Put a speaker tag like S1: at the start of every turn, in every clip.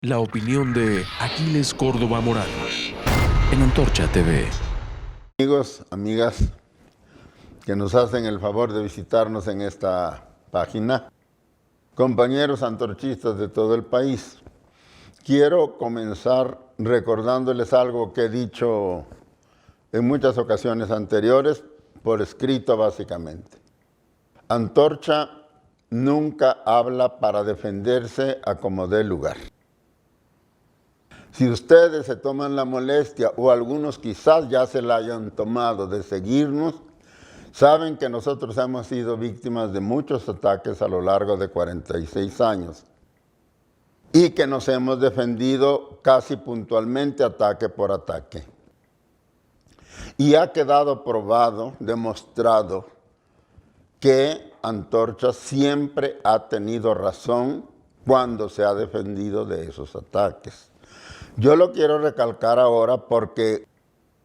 S1: La opinión de Aquiles Córdoba Morán en Antorcha TV.
S2: Amigos, amigas que nos hacen el favor de visitarnos en esta página, compañeros antorchistas de todo el país, quiero comenzar recordándoles algo que he dicho en muchas ocasiones anteriores, por escrito básicamente. Antorcha nunca habla para defenderse a como dé lugar. Si ustedes se toman la molestia, o algunos quizás ya se la hayan tomado, de seguirnos, saben que nosotros hemos sido víctimas de muchos ataques a lo largo de 46 años y que nos hemos defendido casi puntualmente ataque por ataque. Y ha quedado probado, demostrado, que Antorcha siempre ha tenido razón cuando se ha defendido de esos ataques. Yo lo quiero recalcar ahora porque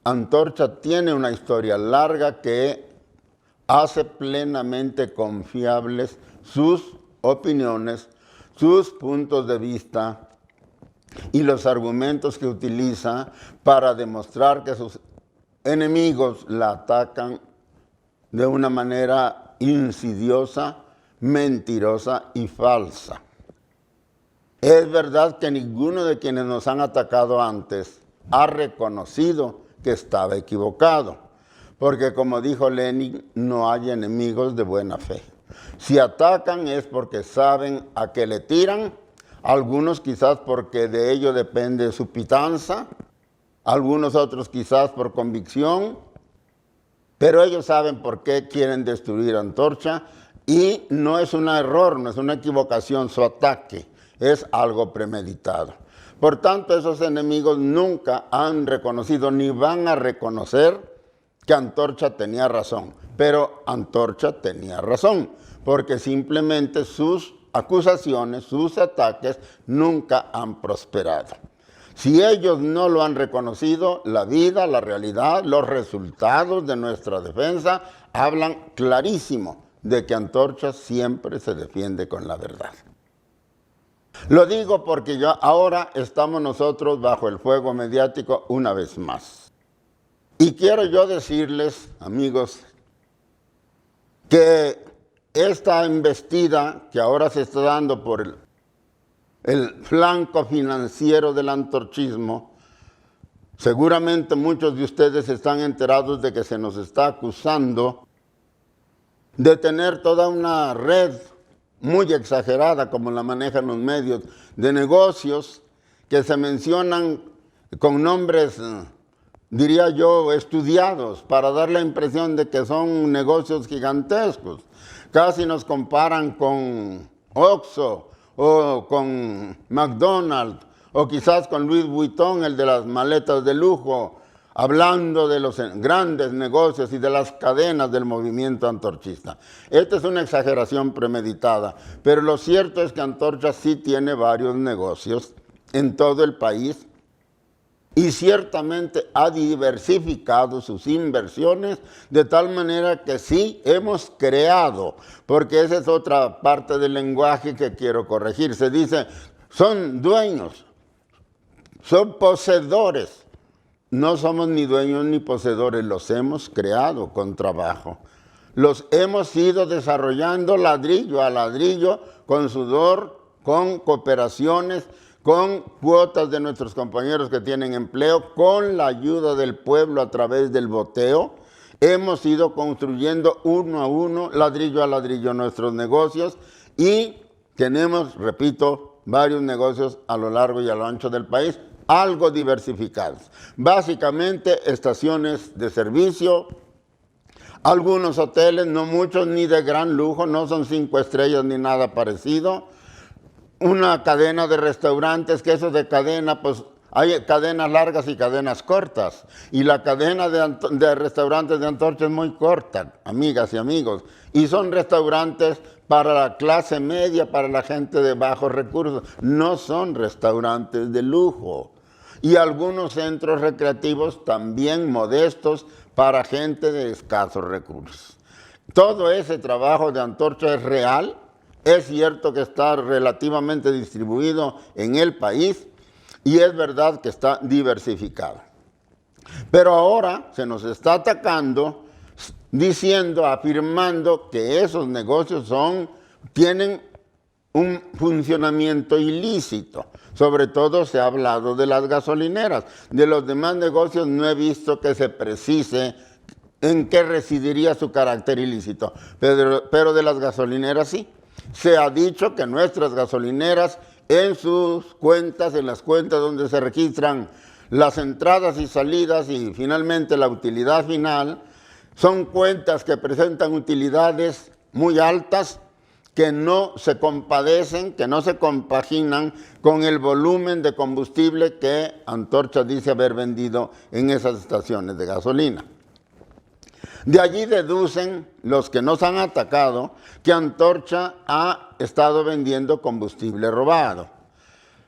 S2: Antorcha tiene una historia larga que hace plenamente confiables sus opiniones, sus puntos de vista y los argumentos que utiliza para demostrar que sus enemigos la atacan de una manera insidiosa, mentirosa y falsa. Es verdad que ninguno de quienes nos han atacado antes ha reconocido que estaba equivocado, porque como dijo Lenin, no hay enemigos de buena fe. Si atacan es porque saben a qué le tiran, algunos quizás porque de ello depende su pitanza, algunos otros quizás por convicción, pero ellos saben por qué quieren destruir Antorcha y no es un error, no es una equivocación su ataque. Es algo premeditado. Por tanto, esos enemigos nunca han reconocido ni van a reconocer que Antorcha tenía razón. Pero Antorcha tenía razón, porque simplemente sus acusaciones, sus ataques, nunca han prosperado. Si ellos no lo han reconocido, la vida, la realidad, los resultados de nuestra defensa hablan clarísimo de que Antorcha siempre se defiende con la verdad. Lo digo porque ya ahora estamos nosotros bajo el fuego mediático una vez más. Y quiero yo decirles, amigos, que esta embestida que ahora se está dando por el flanco financiero del antorchismo, seguramente muchos de ustedes están enterados de que se nos está acusando de tener toda una red muy exagerada, como la manejan los medios, de negocios que se mencionan con nombres, diría yo, estudiados, para dar la impresión de que son negocios gigantescos. Casi nos comparan con Oxxo o con McDonald's, o quizás con Louis Vuitton, el de las maletas de lujo, hablando de los grandes negocios y de las cadenas del movimiento antorchista. Esta es una exageración premeditada, pero lo cierto es que Antorcha sí tiene varios negocios en todo el país y ciertamente ha diversificado sus inversiones de tal manera que sí hemos creado, porque esa es otra parte del lenguaje que quiero corregir. Se dice, son dueños, son poseedores. No somos ni dueños ni poseedores, los hemos creado con trabajo. Los hemos ido desarrollando ladrillo a ladrillo, con sudor, con cooperaciones, con cuotas de nuestros compañeros que tienen empleo, con la ayuda del pueblo a través del boteo. Hemos ido construyendo uno a uno, ladrillo a ladrillo, nuestros negocios y tenemos, repito, varios negocios a lo largo y a lo ancho del país, algo diversificados. Básicamente estaciones de servicio, algunos hoteles, no muchos ni de gran lujo, no son 5 estrellas ni nada parecido. Una cadena de restaurantes, que eso de cadena, pues hay cadenas largas y cadenas cortas. Y la cadena de restaurantes de Antorcha es muy corta, amigas y amigos. Y son restaurantes para la clase media, para la gente de bajos recursos. No son restaurantes de lujo. Y algunos centros recreativos también modestos para gente de escasos recursos. Todo ese trabajo de Antorcha es real, es cierto que está relativamente distribuido en el país y es verdad que está diversificado. Pero ahora se nos está atacando diciendo, afirmando que esos negocios tienen un funcionamiento ilícito. Sobre todo se ha hablado de las gasolineras. De los demás negocios no he visto que se precise en qué residiría su carácter ilícito, pero de las gasolineras sí. Se ha dicho que nuestras gasolineras en sus cuentas, en las cuentas donde se registran las entradas y salidas y finalmente la utilidad final, son cuentas que presentan utilidades muy altas, que no se compadecen, que no se compaginan con el volumen de combustible que Antorcha dice haber vendido en esas estaciones de gasolina. De allí deducen los que nos han atacado que Antorcha ha estado vendiendo combustible robado.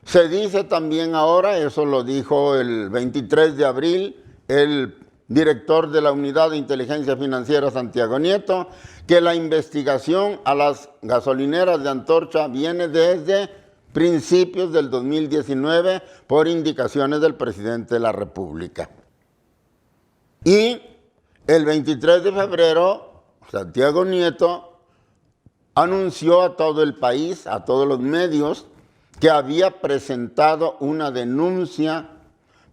S2: Se dice también ahora, eso lo dijo el 23 de abril, el director de la Unidad de Inteligencia Financiera, Santiago Nieto, que la investigación a las gasolineras de Antorcha viene desde principios del 2019 por indicaciones del presidente de la República. Y el 23 de febrero, Santiago Nieto anunció a todo el país, a todos los medios, que había presentado una denuncia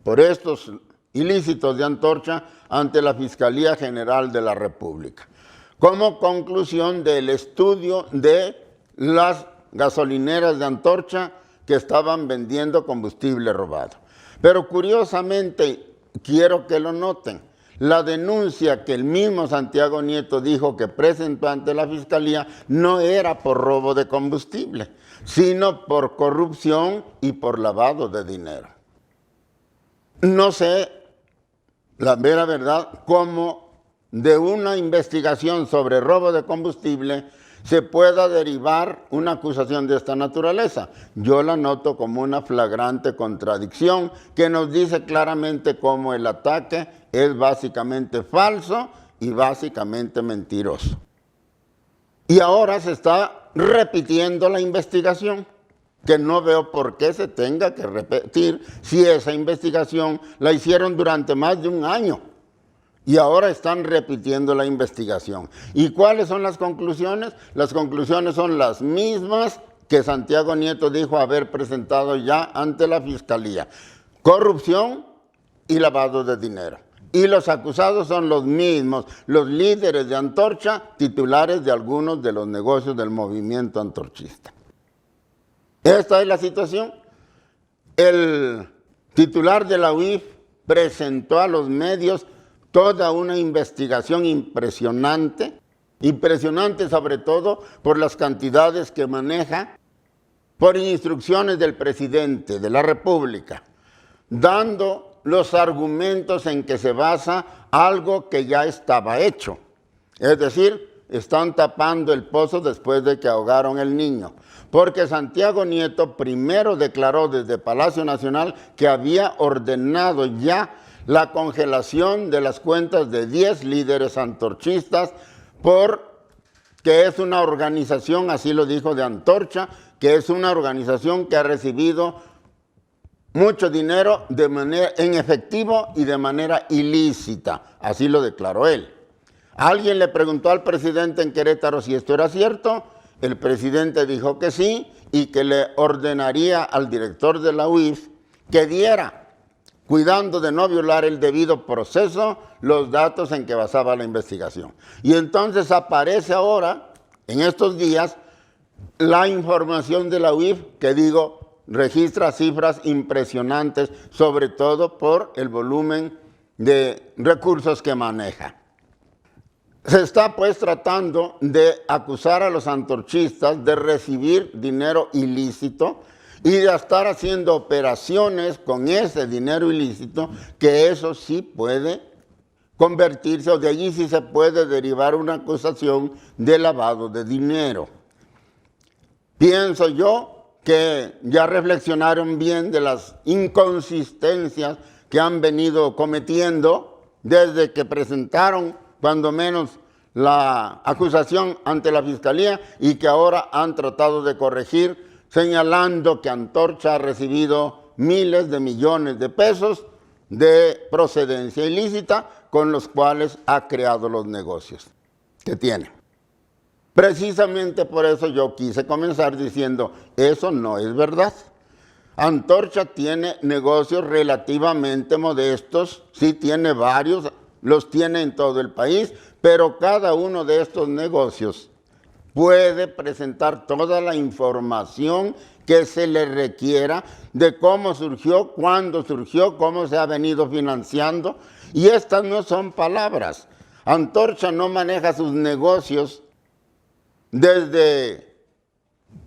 S2: por estos ilícitos de Antorcha ante la Fiscalía General de la República, como conclusión del estudio de las gasolineras de Antorcha que estaban vendiendo combustible robado. Pero curiosamente, quiero que lo noten, la denuncia que el mismo Santiago Nieto dijo que presentó ante la Fiscalía no era por robo de combustible, sino por corrupción y por lavado de dinero. No sé, la mera verdad, cómo de una investigación sobre robo de combustible se pueda derivar una acusación de esta naturaleza. Yo la noto como una flagrante contradicción que nos dice claramente cómo el ataque es básicamente falso y básicamente mentiroso. Y ahora se está repitiendo la investigación, que no veo por qué se tenga que repetir si esa investigación la hicieron durante más de un año. Y ahora están repitiendo la investigación. ¿Y cuáles son las conclusiones? Las conclusiones son las mismas que Santiago Nieto dijo haber presentado ya ante la Fiscalía. Corrupción y lavado de dinero. Y los acusados son los mismos, los líderes de Antorcha, titulares de algunos de los negocios del movimiento antorchista. Esta es la situación. El titular de la UIF presentó a los medios toda una investigación impresionante sobre todo por las cantidades que maneja, por instrucciones del presidente de la República, dando los argumentos en que se basa algo que ya estaba hecho. Es decir, están tapando el pozo después de que ahogaron el niño. Porque Santiago Nieto primero declaró desde Palacio Nacional que había ordenado ya la congelación de las cuentas de 10 líderes antorchistas porque es una organización, así lo dijo de Antorcha, que es una organización que ha recibido mucho dinero en efectivo y de manera ilícita, así lo declaró él. Alguien le preguntó al presidente en Querétaro si esto era cierto, el presidente dijo que sí y que le ordenaría al director de la UIF que diera, cuidando de no violar el debido proceso, los datos en que basaba la investigación. Y entonces aparece ahora, en estos días, la información de la UIF que registra cifras impresionantes, sobre todo por el volumen de recursos que maneja. Se está pues tratando de acusar a los antorchistas de recibir dinero ilícito y de estar haciendo operaciones con ese dinero ilícito, que eso sí puede convertirse, o de allí sí se puede derivar una acusación de lavado de dinero. Pienso yo que ya reflexionaron bien de las inconsistencias que han venido cometiendo desde que presentaron, cuando menos, la acusación ante la Fiscalía y que ahora han tratado de corregir, señalando que Antorcha ha recibido miles de millones de pesos de procedencia ilícita con los cuales ha creado los negocios que tiene. Precisamente por eso yo quise comenzar diciendo, eso no es verdad. Antorcha tiene negocios relativamente modestos, sí tiene varios, los tiene en todo el país, pero cada uno de estos negocios puede presentar toda la información que se le requiera de cómo surgió, cuándo surgió, cómo se ha venido financiando. Y estas no son palabras. Antorcha no maneja sus negocios desde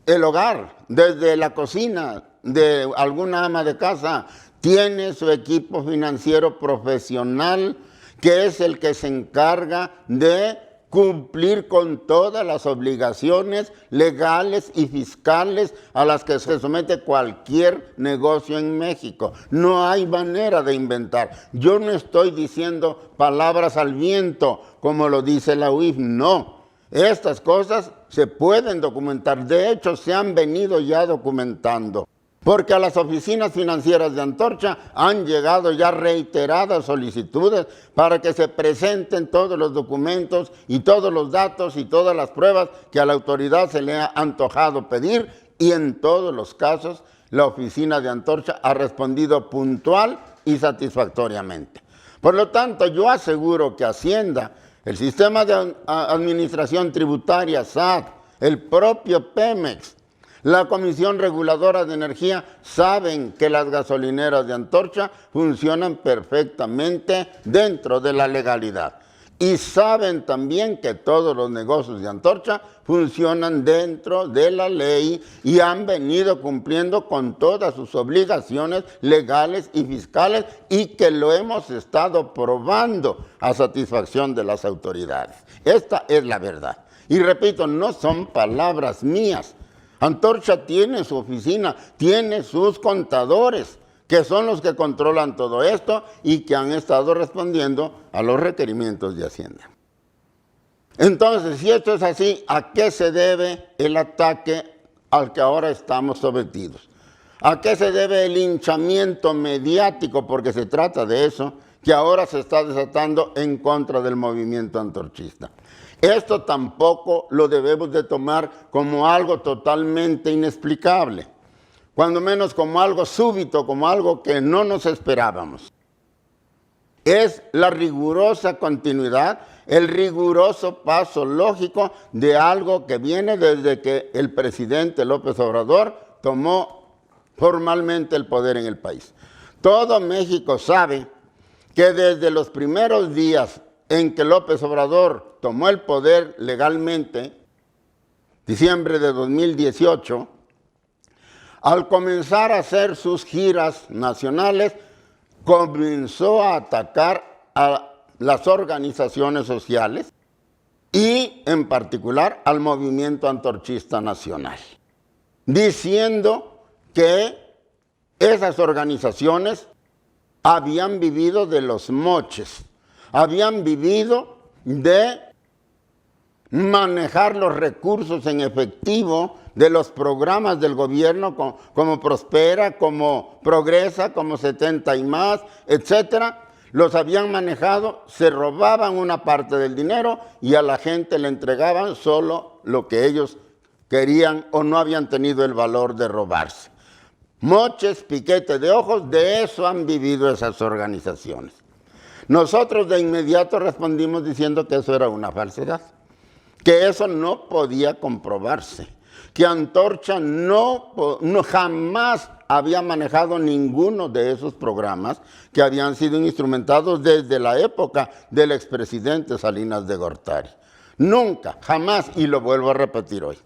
S2: el hogar, desde la cocina de alguna ama de casa. Tiene su equipo financiero profesional, que es el que se encarga de cumplir con todas las obligaciones legales y fiscales a las que se somete cualquier negocio en México. No hay manera de inventar. Yo no estoy diciendo palabras al viento, como lo dice la UIF, no. Estas cosas se pueden documentar, de hecho se han venido ya documentando. Porque a las oficinas financieras de Antorcha han llegado ya reiteradas solicitudes para que se presenten todos los documentos y todos los datos y todas las pruebas que a la autoridad se le ha antojado pedir, y en todos los casos la oficina de Antorcha ha respondido puntual y satisfactoriamente. Por lo tanto, yo aseguro que Hacienda, el sistema de administración tributaria, SAT, el propio Pemex, la Comisión Reguladora de Energía, saben que las gasolineras de Antorcha funcionan perfectamente dentro de la legalidad. Y saben también que todos los negocios de Antorcha funcionan dentro de la ley y han venido cumpliendo con todas sus obligaciones legales y fiscales, y que lo hemos estado probando a satisfacción de las autoridades. Esta es la verdad. Y repito, no son palabras mías. Antorcha tiene su oficina, tiene sus contadores, que son los que controlan todo esto y que han estado respondiendo a los requerimientos de Hacienda. Entonces, si esto es así, ¿a qué se debe el ataque al que ahora estamos sometidos? ¿A qué se debe el linchamiento mediático, porque se trata de eso, que ahora se está desatando en contra del movimiento antorchista? Esto tampoco lo debemos de tomar como algo totalmente inexplicable, cuando menos como algo súbito, como algo que no nos esperábamos. Es la rigurosa continuidad, el riguroso paso lógico de algo que viene desde que el presidente López Obrador tomó formalmente el poder en el país. Todo México sabe que desde los primeros días en que López Obrador tomó el poder legalmente, diciembre de 2018, al comenzar a hacer sus giras nacionales, comenzó a atacar a las organizaciones sociales y en particular al movimiento antorchista nacional, diciendo que esas organizaciones habían vivido de los moches, habían vivido de manejar los recursos en efectivo de los programas del gobierno como Prospera, como Progresa, como 70 y más, etcétera. Los habían manejado, se robaban una parte del dinero y a la gente le entregaban solo lo que ellos querían o no habían tenido el valor de robarse. Moches, piquete de ojos, de eso han vivido esas organizaciones. Nosotros de inmediato respondimos diciendo que eso era una falsedad, que eso no podía comprobarse, que Antorcha jamás había manejado ninguno de esos programas que habían sido instrumentados desde la época del expresidente Salinas de Gortari. Nunca, jamás, y lo vuelvo a repetir hoy.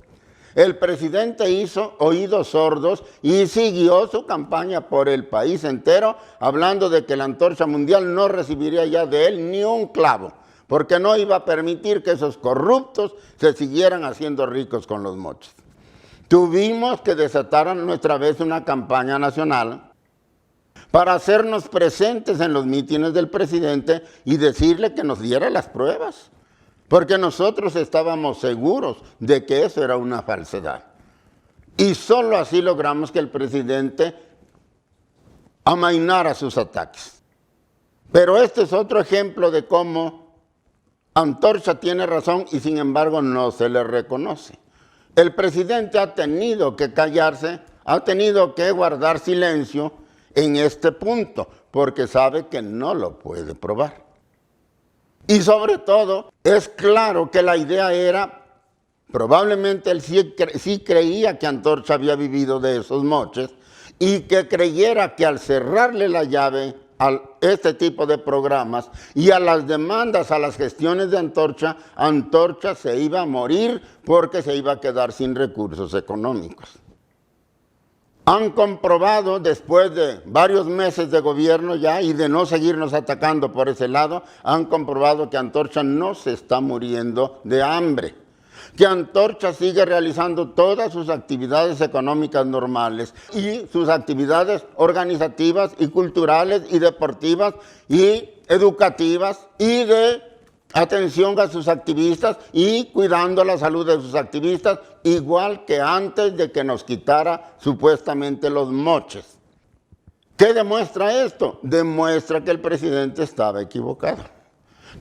S2: El presidente hizo oídos sordos y siguió su campaña por el país entero, hablando de que la Antorcha Mundial no recibiría ya de él ni un clavo, porque no iba a permitir que esos corruptos se siguieran haciendo ricos con los moches. Tuvimos que desatar nuestra vez una campaña nacional para hacernos presentes en los mítines del presidente y decirle que nos diera las pruebas. porque nosotros estábamos seguros de que eso era una falsedad. Y solo así logramos que el presidente amainara sus ataques. Pero este es otro ejemplo de cómo Antorcha tiene razón y sin embargo no se le reconoce. El presidente ha tenido que callarse, ha tenido que guardar silencio en este punto, porque sabe que no lo puede probar. Y sobre todo, es claro que la idea era, probablemente él sí creía que Antorcha había vivido de esos moches, y que creyera que al cerrarle la llave a este tipo de programas y a las demandas, a las gestiones de Antorcha, Antorcha se iba a morir porque se iba a quedar sin recursos económicos. Han comprobado, después de varios meses de gobierno ya y de no seguirnos atacando por ese lado, han comprobado que Antorcha no se está muriendo de hambre, que Antorcha sigue realizando todas sus actividades económicas normales y sus actividades organizativas y culturales y deportivas y educativas y de atención a sus activistas y cuidando la salud de sus activistas, igual que antes de que nos quitara supuestamente los moches. ¿Qué demuestra esto? Demuestra que el presidente estaba equivocado,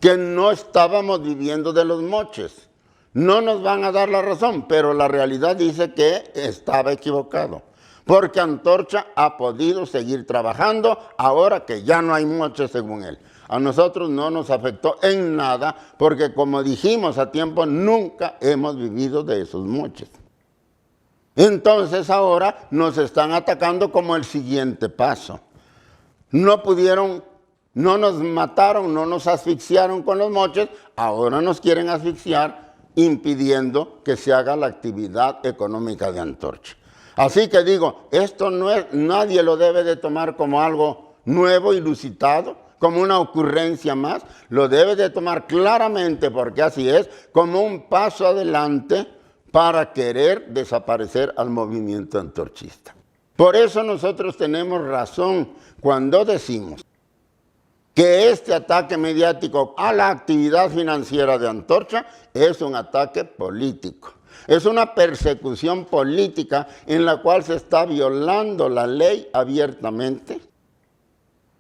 S2: que no estábamos viviendo de los moches. No nos van a dar la razón, pero la realidad dice que estaba equivocado, porque Antorcha ha podido seguir trabajando ahora que ya no hay moches según él. A nosotros no nos afectó en nada, porque como dijimos a tiempo, nunca hemos vivido de esos moches. Entonces ahora nos están atacando como el siguiente paso. No pudieron, no nos mataron, no nos asfixiaron con los moches, ahora nos quieren asfixiar impidiendo que se haga la actividad económica de Antorcha. Así que digo, esto no es, nadie lo debe de tomar como algo nuevo, ilusitado, como una ocurrencia más, lo debe de tomar claramente, porque así es, como un paso adelante para querer desaparecer al movimiento antorchista. Por eso nosotros tenemos razón cuando decimos que este ataque mediático a la actividad financiera de Antorcha es un ataque político. Es una persecución política en la cual se está violando la ley abiertamente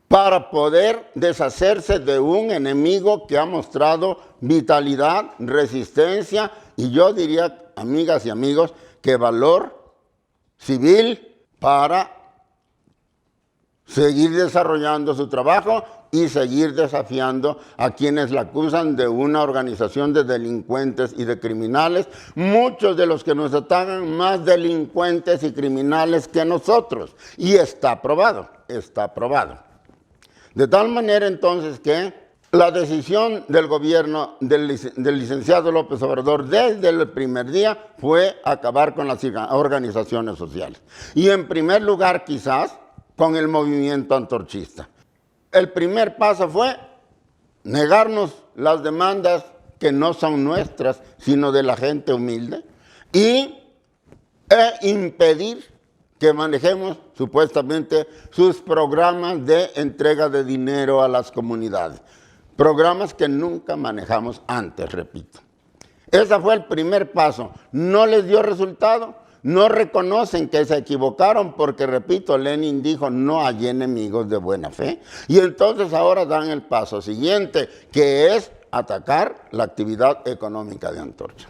S2: para poder deshacerse de un enemigo que ha mostrado vitalidad, resistencia y yo diría, amigas y amigos, que valor civil para seguir desarrollando su trabajo y seguir desafiando a quienes la acusan de una organización de delincuentes y de criminales, muchos de los que nos atacan más delincuentes y criminales que nosotros. Y está probado, está probado. De tal manera entonces que la decisión del gobierno del licenciado López Obrador desde el primer día fue acabar con las organizaciones sociales. Y en primer lugar quizás con el movimiento antorchista. El primer paso fue negarnos las demandas que no son nuestras, sino de la gente humilde, e impedir que manejemos supuestamente sus programas de entrega de dinero a las comunidades. Programas que nunca manejamos antes, repito. Ese fue el primer paso. No les dio resultado. No reconocen que se equivocaron porque, repito, Lenin dijo, no hay enemigos de buena fe. Y entonces ahora dan el paso siguiente, que es atacar la actividad económica de Antorcha.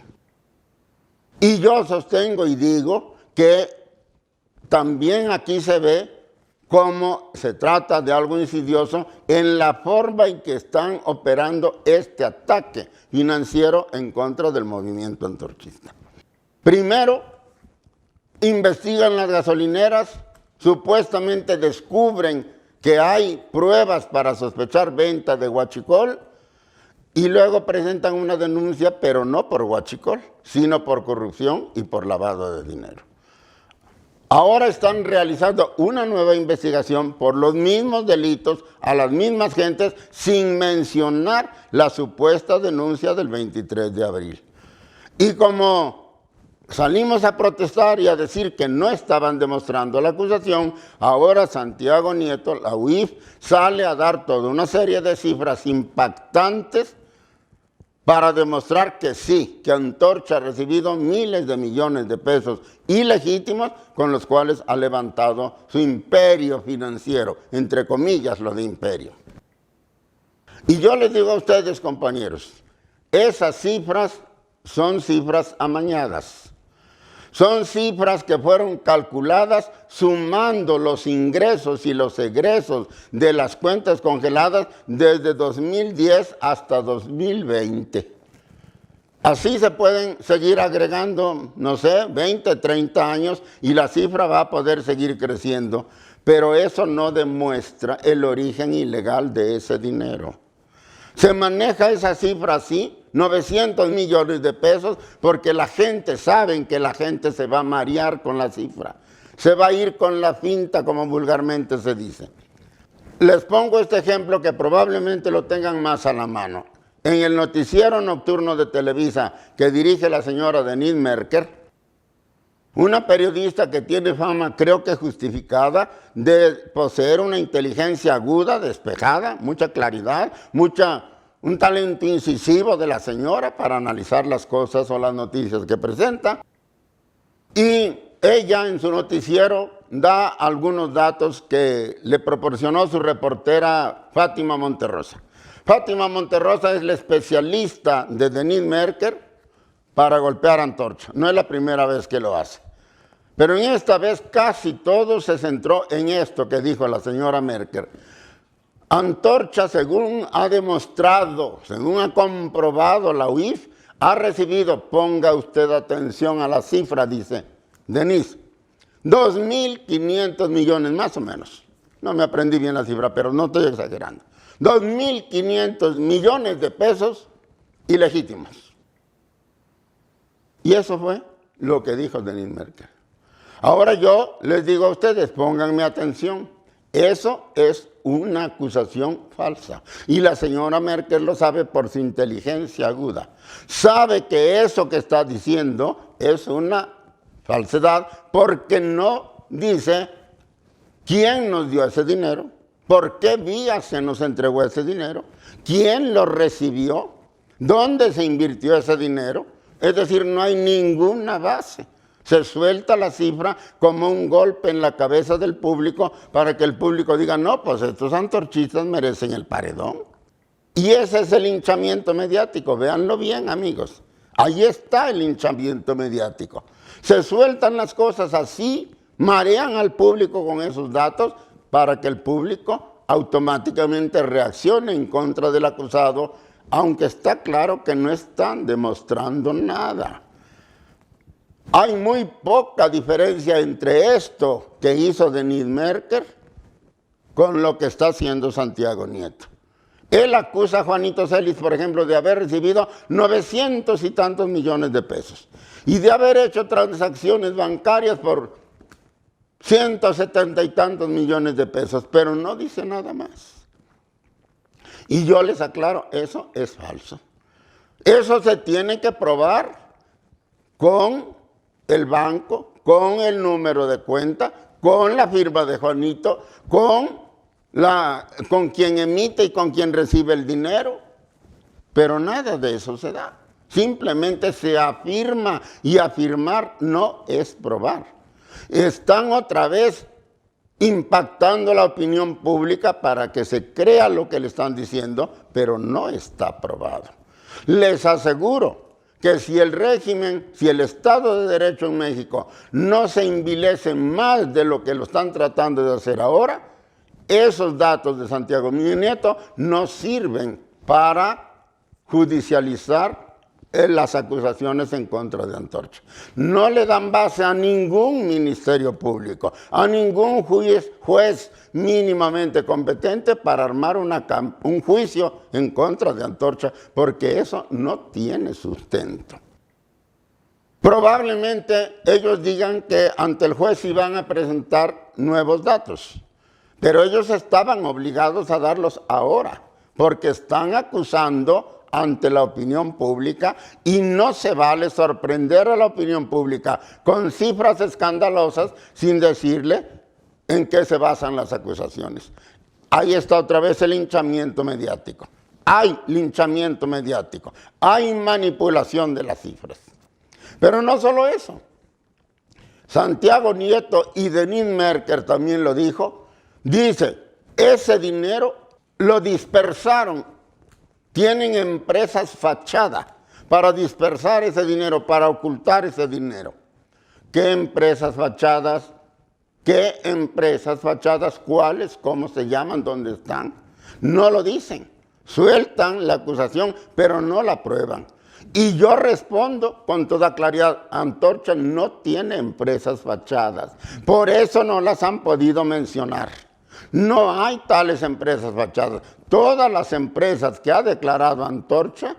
S2: Y yo sostengo y digo que también aquí se ve cómo se trata de algo insidioso en la forma en que están operando este ataque financiero en contra del movimiento antorchista. Primero, investigan las gasolineras, supuestamente descubren que hay pruebas para sospechar venta de huachicol y luego presentan una denuncia, pero no por huachicol, sino por corrupción y por lavado de dinero. Ahora están realizando una nueva investigación por los mismos delitos a las mismas gentes sin mencionar la supuesta denuncia del 23 de abril. Y como salimos a protestar y a decir que no estaban demostrando la acusación, ahora Santiago Nieto, la UIF, sale a dar toda una serie de cifras impactantes para demostrar que sí, que Antorcha ha recibido miles de millones de pesos ilegítimos con los cuales ha levantado su imperio financiero, entre comillas lo de imperio. Y yo les digo a ustedes, compañeros, esas cifras son cifras amañadas. Son cifras que fueron calculadas sumando los ingresos y los egresos de las cuentas congeladas desde 2010 hasta 2020. Así se pueden seguir agregando, no sé, 20, 30 años y la cifra va a poder seguir creciendo. Pero eso no demuestra el origen ilegal de ese dinero. Se maneja esa cifra así, 900 millones de pesos, porque la gente sabe que la gente se va a marear con la cifra. Se va a ir con la finta, como vulgarmente se dice. Les pongo este ejemplo que probablemente lo tengan más a la mano. En el noticiero nocturno de Televisa que dirige la señora Denise Merker, una periodista que tiene fama, creo que justificada, de poseer una inteligencia aguda, despejada, mucha claridad, un talento incisivo de la señora para analizar las cosas o las noticias que presenta. Y ella en su noticiero da algunos datos que le proporcionó su reportera Fátima Monterrosa. Fátima Monterrosa es la especialista de Denise Merker para golpear a Antorcha. No es la primera vez que lo hace. Pero en esta vez casi todo se centró en esto que dijo la señora Merkel. Antorcha, según ha demostrado, según ha comprobado la UIF, ha recibido, ponga usted atención a la cifra, dice Denise, 2.500 millones más o menos. No me aprendí bien la cifra, pero no estoy exagerando. 2.500 millones de pesos ilegítimos. Y eso fue lo que dijo Denise Merkel. Ahora yo les digo a ustedes, pónganme atención, eso es una acusación falsa. Y la señora Merkel lo sabe por su inteligencia aguda. Sabe que eso que está diciendo es una falsedad porque no dice quién nos dio ese dinero, por qué vía se nos entregó ese dinero, quién lo recibió, dónde se invirtió ese dinero. Es decir, no hay ninguna base. Se suelta la cifra como un golpe en la cabeza del público para que el público diga, no, pues estos antorchistas merecen el paredón. Y ese es el linchamiento mediático, véanlo bien, amigos. Ahí está el linchamiento mediático. Se sueltan las cosas así, marean al público con esos datos para que el público automáticamente reaccione en contra del acusado, aunque está claro que no están demostrando nada. Hay muy poca diferencia entre esto que hizo Denise Merker con lo que está haciendo Santiago Nieto. Él acusa a Juanito Celis, por ejemplo, de haber recibido 900 y tantos millones de pesos y de haber hecho transacciones bancarias por 170 y tantos millones de pesos, pero no dice nada más. Y yo les aclaro, eso es falso. Eso se tiene que probar con el banco, con el número de cuenta, con la firma de Juanito, con quien emite y con quien recibe el dinero. Pero nada de eso se da. Simplemente se afirma y afirmar no es probar. Están otra vez impactando la opinión pública para que se crea lo que le están diciendo, pero no está probado. Les aseguro que si el régimen, si el Estado de Derecho en México no se envilece más de lo que lo están tratando de hacer ahora, esos datos de Santiago Nieto no sirven para judicializar las acusaciones en contra de Antorcha. No le dan base a ningún ministerio público, a ningún juez mínimamente competente para armar un juicio en contra de Antorcha, porque eso no tiene sustento. Probablemente ellos digan que ante el juez iban a presentar nuevos datos, pero ellos estaban obligados a darlos ahora, porque están acusando ante la opinión pública y no se vale sorprender a la opinión pública con cifras escandalosas sin decirle en qué se basan las acusaciones. Ahí está otra vez el linchamiento mediático. hay linchamiento mediático, hay manipulación de las cifras. Pero no solo eso. Santiago Nieto y Denis Merker también lo dijo. Dice, ese dinero lo dispersaron. Tienen empresas fachadas para dispersar ese dinero, para ocultar ese dinero. ¿Qué empresas fachadas? ¿Qué empresas fachadas? ¿Cuáles? ¿Cómo se llaman? ¿Dónde están? No lo dicen. Sueltan la acusación, pero no la prueban. Y yo respondo con toda claridad, Antorcha no tiene empresas fachadas. Por eso no las han podido mencionar. No hay tales empresas fachadas. Todas las empresas que ha declarado Antorcha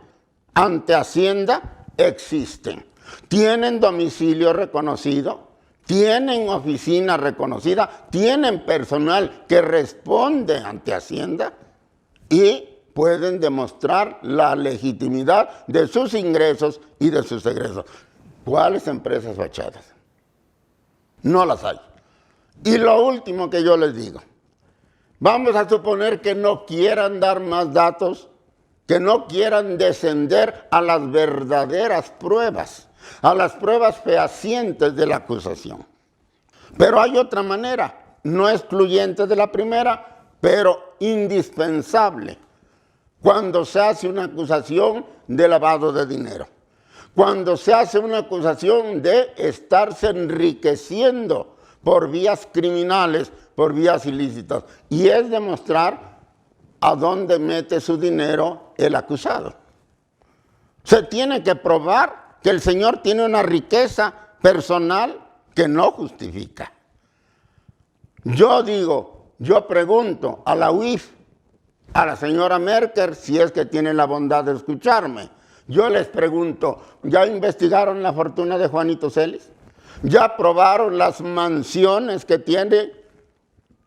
S2: ante Hacienda existen. Tienen domicilio reconocido, tienen oficina reconocida, tienen personal que responde ante Hacienda y pueden demostrar la legitimidad de sus ingresos y de sus egresos. ¿Cuáles empresas fachadas? No las hay. Y lo último que yo les digo, vamos a suponer que no quieran dar más datos, que no quieran descender a las verdaderas pruebas, a las pruebas fehacientes de la acusación. Pero hay otra manera, no excluyente de la primera, pero indispensable, cuando se hace una acusación de lavado de dinero, cuando se hace una acusación de estarse enriqueciendo por vías criminales, por vías ilícitas, y es demostrar a dónde mete su dinero el acusado. Se tiene que probar que el señor tiene una riqueza personal que no justifica. Yo digo, yo pregunto a la UIF, a la señora Merker, si es que tiene la bondad de escucharme. Yo les pregunto, ¿ya investigaron la fortuna de Juanito Celis? ¿Ya probaron las mansiones que tiene,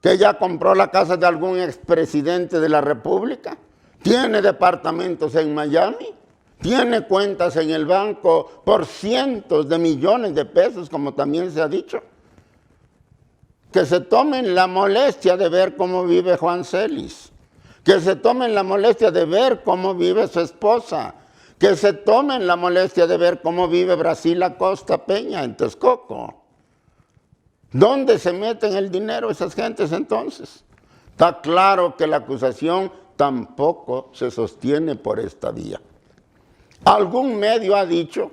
S2: que ya compró la casa de algún expresidente de la República? ¿Tiene departamentos en Miami? ¿Tiene cuentas en el banco por cientos de millones de pesos, como también se ha dicho? Que se tomen la molestia de ver cómo vive Juan Celis. Que se tomen la molestia de ver cómo vive su esposa, que se tomen la molestia de ver cómo vive Brasil Acosta Peña en Texcoco. ¿Dónde se meten el dinero esas gentes entonces? Está claro que la acusación tampoco se sostiene por esta vía. Algún medio ha dicho,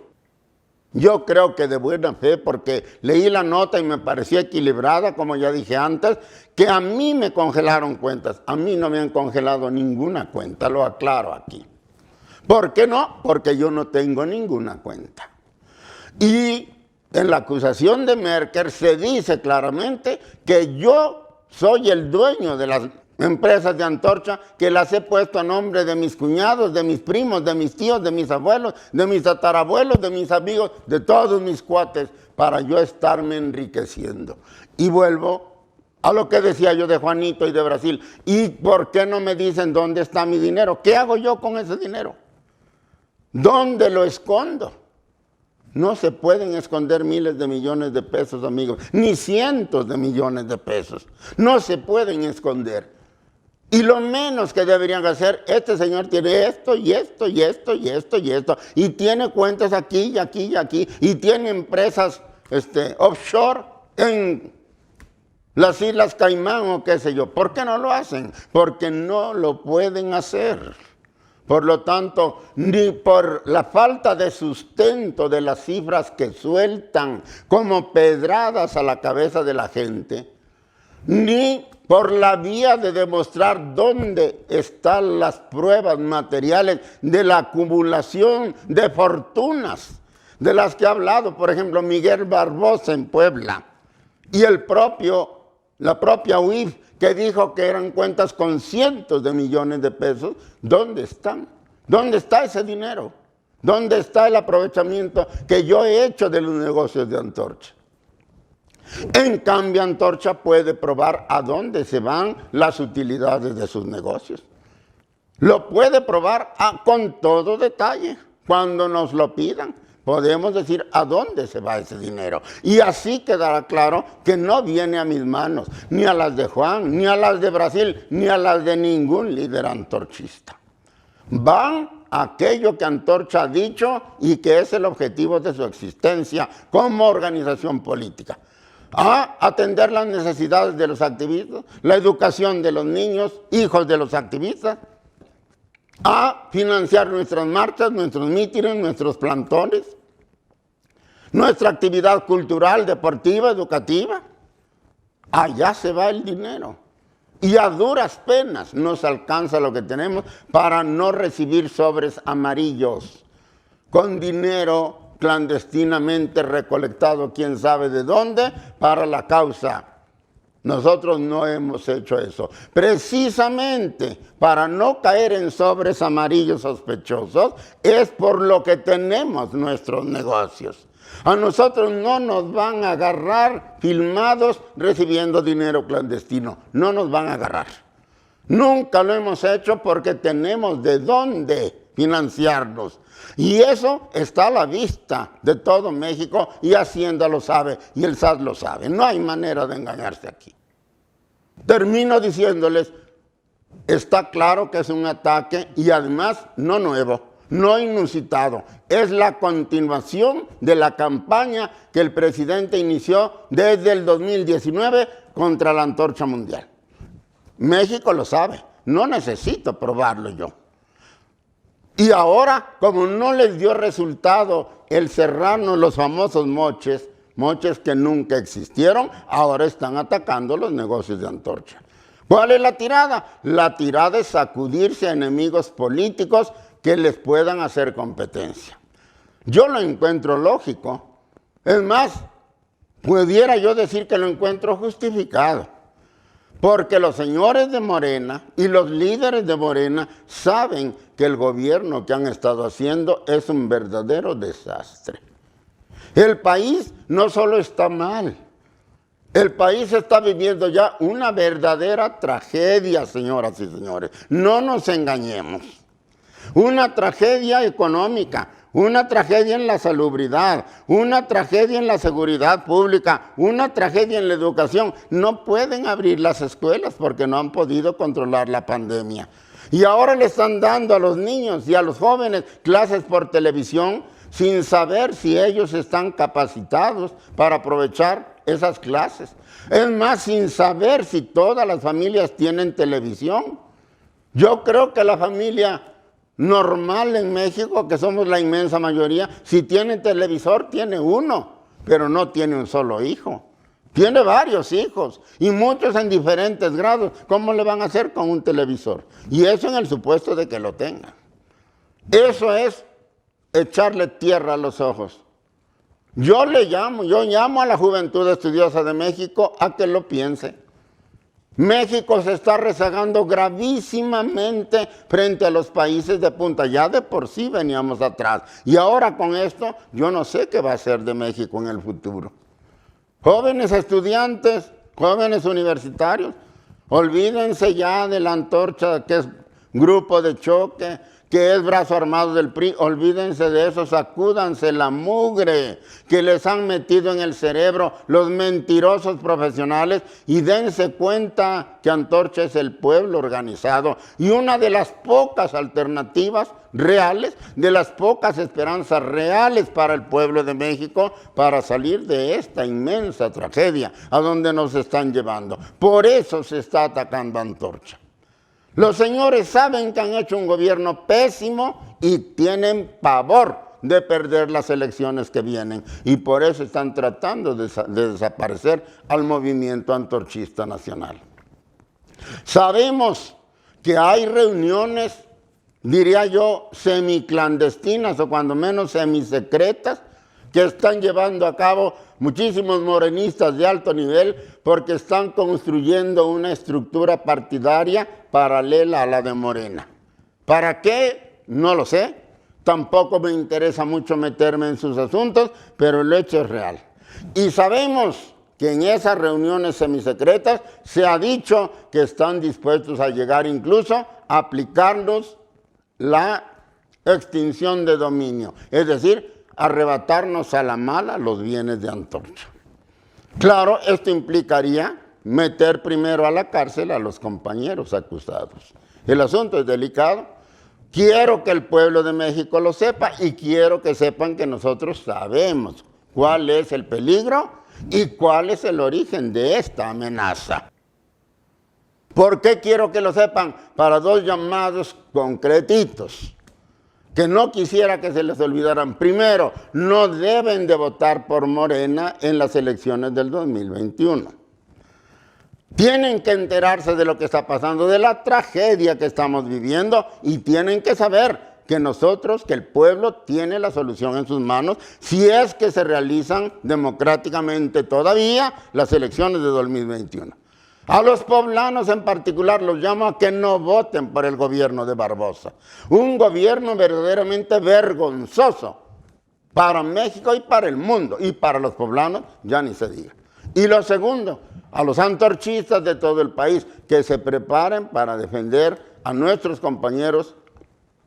S2: yo creo que de buena fe, porque leí la nota y me pareció equilibrada, como ya dije antes, que a mí me congelaron cuentas. A mí no me han congelado ninguna cuenta, lo aclaro aquí. ¿Por qué no? Porque yo no tengo ninguna cuenta. Y en la acusación de Merker se dice claramente que yo soy el dueño de las empresas de Antorcha, que las he puesto a nombre de mis cuñados, de mis primos, de mis tíos, de mis abuelos, de mis tatarabuelos, de mis amigos, de todos mis cuates, para yo estarme enriqueciendo. Y vuelvo a lo que decía yo de Juanito y de Brasil. ¿Y por qué no me dicen dónde está mi dinero? ¿Qué hago yo con ese dinero? ¿Dónde lo escondo? No se pueden esconder miles de millones de pesos, amigos, ni cientos de millones de pesos. No se pueden esconder. Y lo menos que deberían hacer, este señor tiene esto y esto y esto y esto y esto, y tiene cuentas aquí y aquí y aquí, y tiene empresas offshore en las Islas Caimán o qué sé yo. ¿Por qué no lo hacen? Porque no lo pueden hacer. Por lo tanto, ni por la falta de sustento de las cifras que sueltan como pedradas a la cabeza de la gente, ni por la vía de demostrar dónde están las pruebas materiales de la acumulación de fortunas de las que ha hablado, por ejemplo, Miguel Barbosa en Puebla, y la propia UIF, que dijo que eran cuentas con cientos de millones de pesos. ¿Dónde están? ¿Dónde está ese dinero? ¿Dónde está el aprovechamiento que yo he hecho de los negocios de Antorcha? En cambio, Antorcha puede probar a dónde se van las utilidades de sus negocios. Lo puede probar con todo detalle. Cuando nos lo pidan, podemos decir a dónde se va ese dinero. Y así quedará claro que no viene a mis manos, ni a las de Juan, ni a las de Brasil, ni a las de ningún líder antorchista. van a aquello que Antorcha ha dicho y que es el objetivo de su existencia como organización política. A atender las necesidades de los activistas, la educación de los niños, hijos de los activistas, a financiar nuestras marchas, nuestros mítines, nuestros plantones, nuestra actividad cultural, deportiva, educativa. Allá se va el dinero. Y a duras penas nos alcanza lo que tenemos para no recibir sobres amarillos con dinero clandestinamente recolectado, quién sabe de dónde, para la causa. Nosotros no hemos hecho eso. Precisamente para no caer en sobres amarillos sospechosos, es por lo que tenemos nuestros negocios. A nosotros no nos van a agarrar filmados recibiendo dinero clandestino. No nos van a agarrar. Nunca lo hemos hecho porque tenemos de dónde financiarnos. Y eso está a la vista de todo México y Hacienda lo sabe y el SAT lo sabe. No hay manera de engañarse aquí. Termino diciéndoles, está claro que es un ataque y además no nuevo. No inusitado, es la continuación de la campaña que el presidente inició desde el 2019 contra la Antorcha Mundial. México lo sabe, no necesito probarlo yo. Y ahora, como no les dio resultado el cerrarnos los famosos moches que nunca existieron, ahora están atacando los negocios de Antorcha. ¿Cuál es la tirada? La tirada es sacudirse a enemigos políticos que les puedan hacer competencia. Yo lo encuentro lógico. Es más, pudiera yo decir que lo encuentro justificado. Porque los señores de Morena y los líderes de Morena saben que el gobierno que han estado haciendo es un verdadero desastre. El país no solo está mal, el país está viviendo ya una verdadera tragedia, señoras y señores. No nos engañemos. Una tragedia económica, una tragedia en la salubridad, una tragedia en la seguridad pública, una tragedia en la educación. No pueden abrir las escuelas porque no han podido controlar la pandemia. Y ahora le están dando a los niños y a los jóvenes clases por televisión sin saber si ellos están capacitados para aprovechar esas clases. Es más, sin saber si todas las familias tienen televisión. Yo creo que la familia normal en México, que somos la inmensa mayoría, si tiene televisor, tiene uno, pero no tiene un solo hijo. Tiene varios hijos y muchos en diferentes grados. ¿Cómo le van a hacer con un televisor? Y eso en el supuesto de que lo tengan. Eso es echarle tierra a los ojos. Yo llamo a la juventud estudiosa de México a que lo piense. México se está rezagando gravísimamente frente a los países de punta. Ya de por sí veníamos atrás. Y ahora con esto, yo no sé qué va a ser de México en el futuro. Jóvenes estudiantes, jóvenes universitarios, olvídense ya de la Antorcha, que es grupo de choque, que es brazo armado del PRI, olvídense de eso, sacúdanse la mugre que les han metido en el cerebro los mentirosos profesionales y dense cuenta que Antorcha es el pueblo organizado y una de las pocas alternativas reales, de las pocas esperanzas reales para el pueblo de México para salir de esta inmensa tragedia a donde nos están llevando. Por eso se está atacando a Antorcha. Los señores saben que han hecho un gobierno pésimo y tienen pavor de perder las elecciones que vienen. Y por eso están tratando de desaparecer al movimiento antorchista nacional. Sabemos que hay reuniones, diría yo, semiclandestinas o cuando menos semisecretas, que están llevando a cabo muchísimos morenistas de alto nivel porque están construyendo una estructura partidaria paralela a la de Morena. ¿Para qué? No lo sé. Tampoco me interesa mucho meterme en sus asuntos, pero el hecho es real. Y sabemos que en esas reuniones semisecretas se ha dicho que están dispuestos a llegar incluso a aplicarnos la extinción de dominio, es decir, arrebatarnos a la mala los bienes de Antorcha. Claro, esto implicaría meter primero a la cárcel a los compañeros acusados. El asunto es delicado Quiero que el pueblo de México lo sepa y quiero que sepan que nosotros sabemos cuál es el peligro y cuál es el origen de esta amenaza. ¿Por qué quiero que lo sepan? Para dos llamados concretitos, que no quisiera que se les olvidaran. Primero, no deben de votar por Morena en las elecciones del 2021. Tienen que enterarse de lo que está pasando, de la tragedia que estamos viviendo y tienen que saber que nosotros, que el pueblo tiene la solución en sus manos si es que se realizan democráticamente todavía las elecciones de 2021. A los poblanos en particular los llamo a que no voten por el gobierno de Barbosa. Un gobierno verdaderamente vergonzoso para México y para el mundo. Y para los poblanos ya ni se diga. Y lo segundo, a los antorchistas de todo el país que se preparen para defender a nuestros compañeros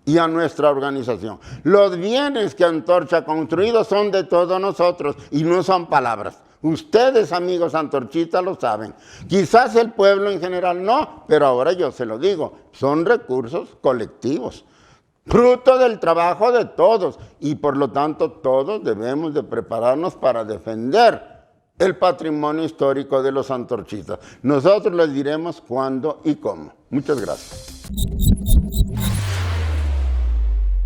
S2: y a nuestra organización. Los bienes que Antorcha ha construido son de todos nosotros y no son palabras. Ustedes, amigos antorchistas, lo saben. Quizás el pueblo en general no, pero ahora yo se lo digo, son recursos colectivos, fruto del trabajo de todos y por lo tanto todos debemos de prepararnos para defender el patrimonio histórico de los antorchistas. Nosotros les diremos cuándo y cómo. Muchas gracias.